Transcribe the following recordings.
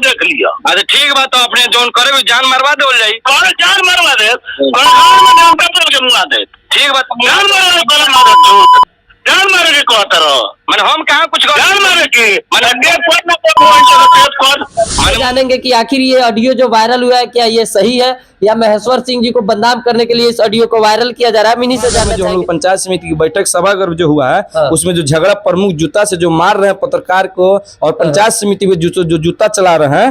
देख लिया। अच्छा ठीक बात, तो अपने जोन करे जान मरवा दे जाई। कौन जान मरवा दे? मुआ दे। ठीक बात, जान मारे के कहता रहो। मैंने हम कहाँ कुछ जान मारे के जानेंगे कि आखिर ये ऑडियो जो वायरल हुआ है क्या ये सही है या महेश्वर सिंह जी को बदनाम करने के लिए इस ऑडियो को वायरल किया जा रहा है। मिनी से जानना जो हम लोग पंचायत समिति की बैठक सभागार जो हुआ है उसमें जो झगड़ा प्रमुख जूता से जो मार रहे हैं पत्रकार को और पंचायत समिति में जो जूता चला रहे हैं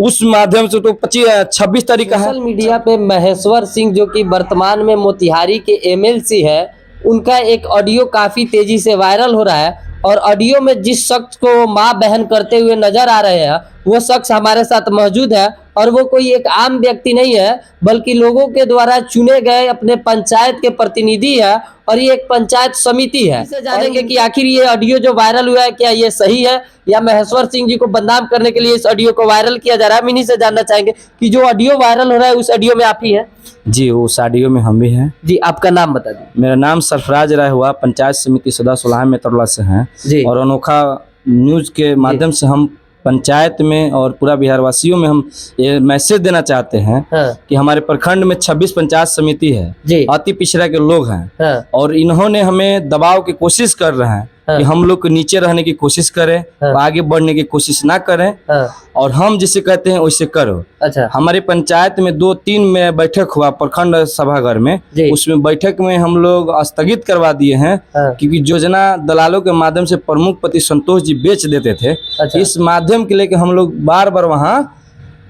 उस माध्यम से तो 26 तारीख का है। सोशल मीडिया पे महेश्वर सिंह जो कि वर्तमान में मोतिहारी के एमएलसी है, उनका एक ऑडियो काफी तेजी से वायरल हो रहा है और ऑडियो में जिस शख्स को माँ बहन करते हुए नजर आ रहे हैं वो शख्स हमारे साथ मौजूद है और वो कोई एक आम व्यक्ति नहीं है बल्कि लोगों के द्वारा चुने गए अपने पंचायत के प्रतिनिधि है और ये एक पंचायत समिति है। इससे जानेंगे कि आखिर ये ऑडियो जो वायरल हुआ है क्या ये सही है या महेश्वर सिंह जी को बदनाम करने के लिए इस ऑडियो को वायरल किया जा रहा है। मिनी से जानना चाहेंगे कि जो ऑडियो वायरल हो रहा है उस ऑडियो में आप ही हैं? जी उस ऑडियो में हम भी हैं। जी आपका नाम बता दीजिए। मेरा नाम सरफराज राय हुआ, पंचायत समिति सदा सोलह में तरला से हैं और अनोखा न्यूज के माध्यम से हम पंचायत में और पूरा बिहार वासियों में हम ये मैसेज देना चाहते हैं कि हमारे प्रखंड में 26 पंचायत समिति है, अति पिछड़ा के लोग हैं और इन्होंने हमें दबाव की कोशिश कर रहे हैं कि हम लोग को नीचे रहने की कोशिश करें, आगे बढ़ने की कोशिश ना करें और हम जिसे कहते हैं वैसे करो। अच्छा। हमारे पंचायत में 2-3 में बैठक हुआ प्रखंड सभागार में, उसमें बैठक में हम लोग स्थगित करवा दिए हैं क्योंकि योजना दलालों के माध्यम से प्रमुख पति संतोष जी बेच देते थे। अच्छा। इस माध्यम के लेकर हम लोग बार बार वहाँ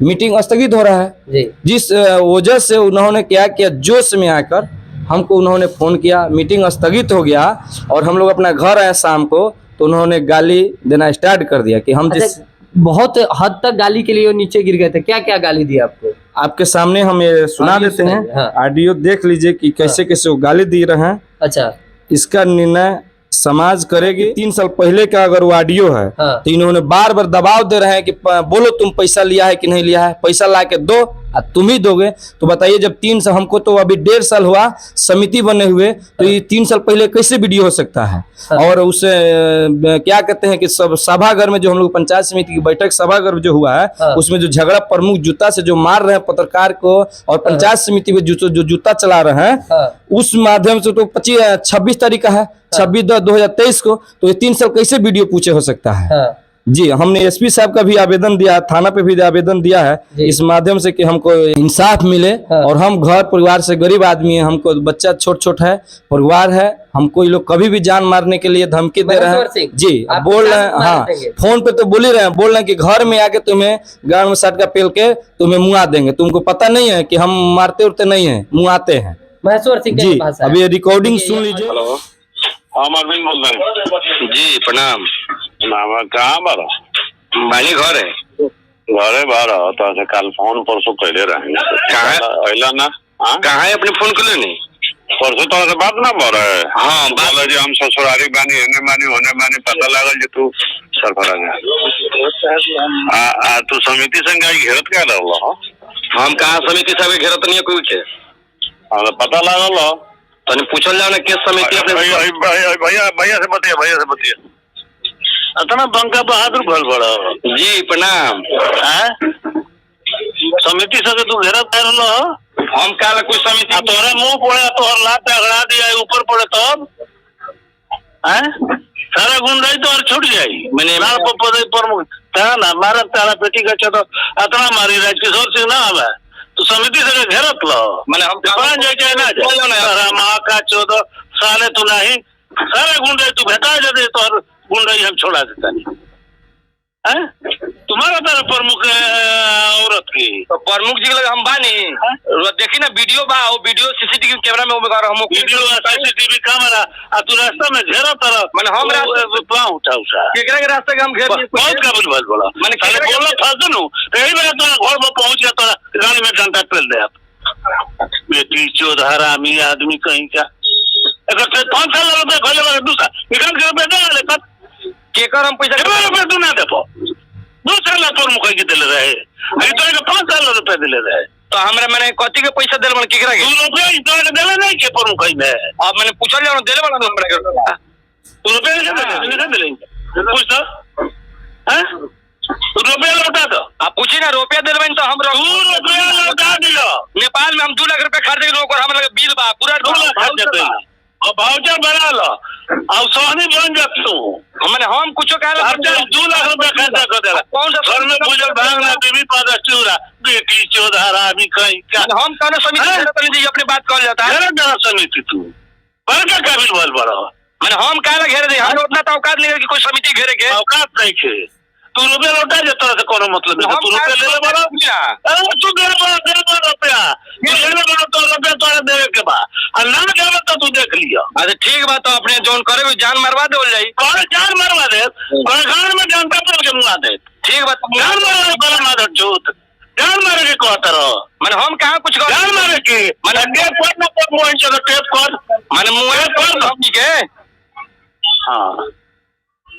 मीटिंग स्थगित हो रहा है जिस वजह से उन्होंने क्या किया, जोश में आकर हमको उन्होंने फोन किया, मीटिंग स्थगित हो गया और हम लोग अपना घर आए शाम को तो उन्होंने गाली देना स्टार्ट कर दिया कि हम जिस बहुत हद तक गाली के लिए नीचे गिर गए थे। क्या क्या गाली दी आपको? आपके सामने हम ये सुना देते हैं, ऑडियो देख लीजिए कि कैसे कैसे वो गाली दे रहे हैं। अच्छा। इसका निर्णय समाज करेगी। 3 साल पहले का अगर वो ऑडियो है तो इन्होंने बार बार दबाव दे रहे हैं कि बोलो तुम पैसा लिया है कि नहीं लिया है, पैसा ला के दो तुम ही दोगे। तो बताइए जब 3 साल, हमको तो अभी 1.5 साल हुआ समिति बने हुए, तो ये 3 साल पहले कैसे वीडियो हो सकता है। और उसे क्या कहते हैं कि सब सभागार में जो हम लोग पंचायत समिति की बैठक सभागार जो हुआ है उसमें जो झगड़ा प्रमुख जूता से जो मार रहे हैं पत्रकार को और पंचायत समिति में जो जूता चला रहे हैं उस माध्यम से तो 26 तारीख का है, 26/2/2023 को, तो ये 3 साल कैसे वीडियो पूछे हो सकता है। जी हमने एसपी साहब का भी आवेदन दिया, थाना पे भी आवेदन दिया है इस माध्यम से कि हमको इंसाफ मिले और हम घर परिवार से गरीब आदमी है, हमको बच्चा छोट है, परिवार है, हमको ये लोग कभी भी जान मारने के लिए धमकी दे रहे हैं। जी बोल रहे हैं, हाँ फोन पे तो बोल ही रहे हैं, बोल रहे हैं कि घर में आके तुम्हें गांव में सटका पेल के तुम्हें मुआ देंगे। तुमको पता नहीं है कि हम मारते उड़ते नहीं है, मुआते हैं। महेश्वर सिंह जी अभी रिकॉर्डिंग सुन लीजिए। हम अरविंद बोल रहे हैं। जी प्रणाम। कहाँ बारा मानी घर है? घरे बारा तो ऐसे कल फोन परसों कैले रहे ना। कहाँ है अपने फोन कर लेनी? परसों तो ऐसे बात ना बोल रहे। हाँ बोला जी हम ससुरारी बानी होने बानी पता लागल जी तू सरफराज तू समिति संघ घेरत क्या रहा? हम कहाँ समिति सब घेरत नहीं है कोई के पता लागल तो पूछल जाओ ना किस समिति। भैया से बतिया इतना बंका बहादुर भल बड़ा। जी प्रणाम। समिति से तू घेरा पैर लो। हम काल कोई समिति तोरे मुंह पड़े तोहर लात अगड़ा दिया ऊपर पड़े तब सारा गुंडाई तो छूट जाई। मैंने प्रमुख ना मारा तारा पेटी का तो इतना मारी राजकिशोर सिंह ना आवा तो समिति से घेरत लो। मैंने हम जाए ना माँ का चौदह साले तू नहीं सारे गुंडे तू भेटा जाते तो गुंडा हम छोड़ा देता नहीं है। तुम्हारा तारा प्रमुख औरत की तो प्रमुख जी लगे हम बानी देखी ना वीडियो बा, वो वीडियो सीसीटीवी कैमरा में हम वीडियो सीसीटीवी कैमरा तू रास्ता में घेरा तारा मैंने हम उठा केकरा के रास्ते हम घेर बहुत काबिल बात बोला मैंने बोला फालतू नु कई बार तोरा घर में पहुंच गया तोरा गाड़ी में डंडा पेल दे आप बेटी चोद हरामी आदमी कहीं का। अगर 5 साल रुपए खोले वाला दूसरा निकाल के रुपए दे ले केकर हम पैसा रुपए तू ना दे 2 साल तोर मुखई के दिले रहे अभी तो 5 साल रुपए दिले रहे तो हमरा मैंने कथी के पैसा देल मन केकरा के रुपए तो देले नहीं के पर मुखई में अब मैंने पूछल जाओ देले वाला हमरा के तू रुपए नहीं देले पूछ तो हैं रुपए लौटा दो आप ना रुपया दे रहे तो हम रुपया लौटा दियो। नेपाल में हम 2 लाख रुपया खर्च कर हम लगे बिल बा पूरा 2 लाख खर्च कर और भाउचर बना लो अब सोहनी बन जा तू। मैंने हम कुछ कहा 2 लाख रुपया खर्चा कर देला। कौन सा घर में भूजल भागना बीबी पादा चूरा बेटी चौधारा भी कहीं क्या हम कौन समिति अपनी बात कर जाता है समिति तू बड़का काबिल बोल बड़ा मैंने हम कहा घेरे दे हम उतना तो औकात नहीं कि कोई समिति घेरे के औकात नहीं खे तू रुपया लौटा जाता है कोनो मतलब नहीं तू रुपया ले ले बड़ा अरे तू दे बड़ा रुपया तू ले ले बड़ा तो रुपया तोरा देवे के बा और ना देवे तो तू देख लिया। अच्छा ठीक बात तो अपने जोन करे जान मरवा दे जाई कौन जान मरवा दे घर में जानता पड़ के मुआ दे ठीक बात जान मारे बड़ा मादर जोत जान मारे के कहतर मैंने हम कहा कुछ कर जान मारे के मैंने टेप कर ना पर मोहन चलो टेप कर मैंने मुआ कर हम के हां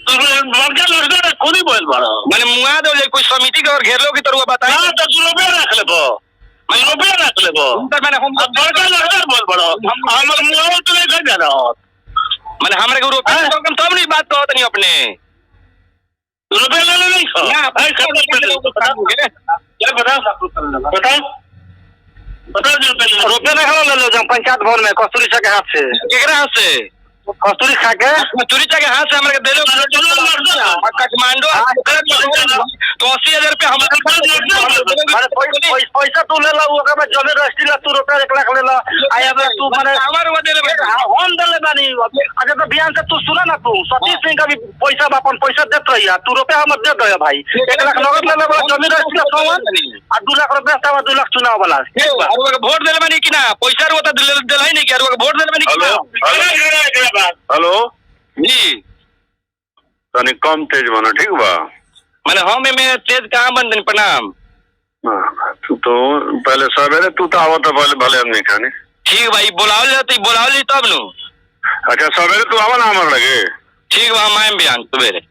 तो लड़का लड़का कोनी बोल बड़ा मैंने मुआ दे कोई समिति के और घेर लो की तरह बता हां तो तू रुपया रख लेबो मैं रुपया रख लेबो मैंने हम लड़का लड़का बोल बड़ा हमर मुआ तो नहीं खा जा मैंने हमरे को रुपया तो कम तब नहीं बात कहत नहीं अपने रुपया ले ले नहीं खा भाई क्या बता बता बता रुपया नहीं खा ले लो जब पंचायत भवन में कस्तूरी चा के हाथ से केकरा हाथ से कस्तूरी खा के कस्तूरी चा के हाथ से हमरे के दे लो काठमांडू तो 80,000 रुपया पैसा तू ले लो ओकरा में जमीन रजिस्ट्री ला तू रुपया 1 लाख ले लो आया तू माने हमारे वो दे ले हम दे ले बानी अच्छा तो बियान से तू सुना ना तू सतीश सिंह का भी पैसा अपन पैसा देत रहिया तू रुपया हम दे दे भाई 1 लाख नगद ले ले जमीन रजिस्ट्री ला और 2 लाख रुपया तब 2 लाख चुनाव वाला और वोट देले बानी कि ना पैसा रो त देले नहीं कि और वोट देले बानी कि ना हेलो जी तनी कम तेज बनो ठीक बा मैंने हम में तेज कहां बंदन प्रणाम तू तो पहले सवेरे तू तो आवत पहले भले हम नहीं खाने ठीक भाई बुलाओ ले तब नु अच्छा सवेरे तू आवा ना हमर लगे ठीक बा हम आएम बयान सवेरे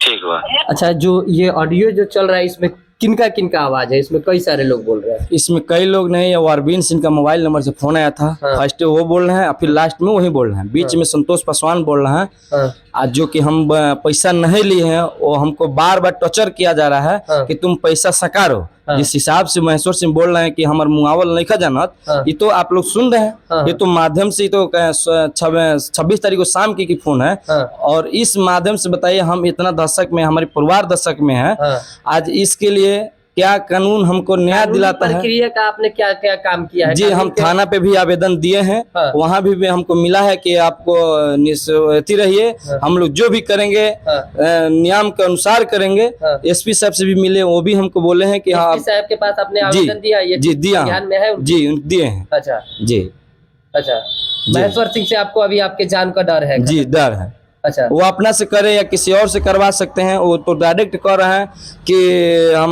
ठीक बा। अच्छा जो ये ऑडियो जो चल रहा है इसमें किनका किनका आवाज है इसमें कई सारे लोग बोल रहे हैं इसमें कई लोग नहीं, वो अरविंद सिंह का मोबाइल नंबर से फोन आया था। हाँ। फर्स्ट वो बोल रहे हैं और फिर लास्ट में वही बोल रहे हैं। बीच में संतोष पासवान बोल रहे हैं हाँ। आज जो कि हम पैसा नहीं लिए हैं वो हमको बार बार टॉर्चर किया जा रहा है हाँ। कि तुम पैसा सकारो। जिस हिसाब से महेश्वर सिंह बोल रहे हैं कि हमारे मुआवल नहीं खा जानत, ये तो आप लोग सुन रहे हैं। ये तो माध्यम से तो 26 तारीख को शाम की फोन है और इस माध्यम से बताइए हम इतना दशक में हमारे परिवार दशक में है, आज इसके लिए क्या कानून हमको न्याय दिलाता है। प्रक्रिया का आपने क्या क्या काम किया है? जी हम थाना पे भी आवेदन दिए हैं, वहाँ भी हमको मिला है कि आपको निष्ठित रहिए, हम लोग जो भी करेंगे नियम के अनुसार करेंगे। एसपी साहब से भी मिले, वो भी हमको बोले हैं कि हाँ साहब के पास आपने आवेदन दिया? ये जी दिया ध्यान में है? जी दिए हैं। अच्छा जी अच्छा महेश्वर सिंह से आपको अभी आपके जान का डर है? जी डर है। अच्छा वो अपना से करे या किसी और से करवा सकते हैं, वो तो डायरेक्ट कह रहे हैं कि हम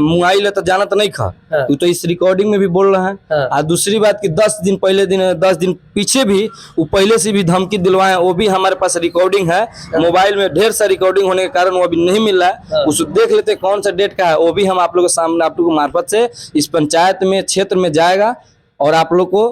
मुंगाई ले तो जाना तो नहीं खा। तो इस रिकॉर्डिंग में भी बोल रहे हैं। और दूसरी बात कि 10 दिन पीछे भी वो पहले से भी धमकी दिलवाए, वो भी हमारे पास रिकॉर्डिंग है। मोबाइल में ढेर सा रिकॉर्डिंग होने के कारण वो अभी नहीं मिल रहा है। उसको देख लेते कौन सा डेट का है, वो भी हम आप लोगों के सामने आप लोगों के मार्फत से इस पंचायत में क्षेत्र में जाएगा और आप लोग को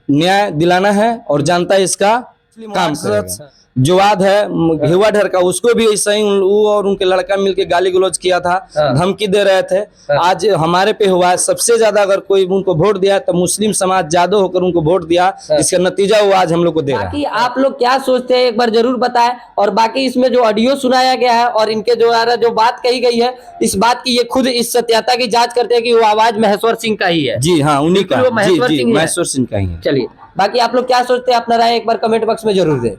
न्याय दिलाना है और जनता इसका काम करेगा। जवाद है घेवा ढर का, उसको भी ऐसा ही वो और उनके लड़का मिलके गाली गलौज किया था, धमकी दे रहे थे। आज हमारे पे हुआ है। सबसे ज्यादा अगर कोई उनको वोट दिया तो मुस्लिम समाज ज्यादा होकर उनको वोट दिया, जिसका नतीजा वो आज हम लोग को दे रहा है। बाकी आप लोग क्या सोचते हैं एक बार जरूर बताएं। और बाकी इसमें जो ऑडियो सुनाया गया है और इनके जो बात कही गई है, इस बात की ये खुद इस सत्यता की जांच करते हैं कि वो आवाज महेश्वर सिंह का ही है। जी हाँ उन्हीं का, महेश्वर महेश्वर सिंह का ही है। चलिए बाकी आप लोग क्या सोचते हैं अपना राय एक बार कमेंट बॉक्स में जरूर दें।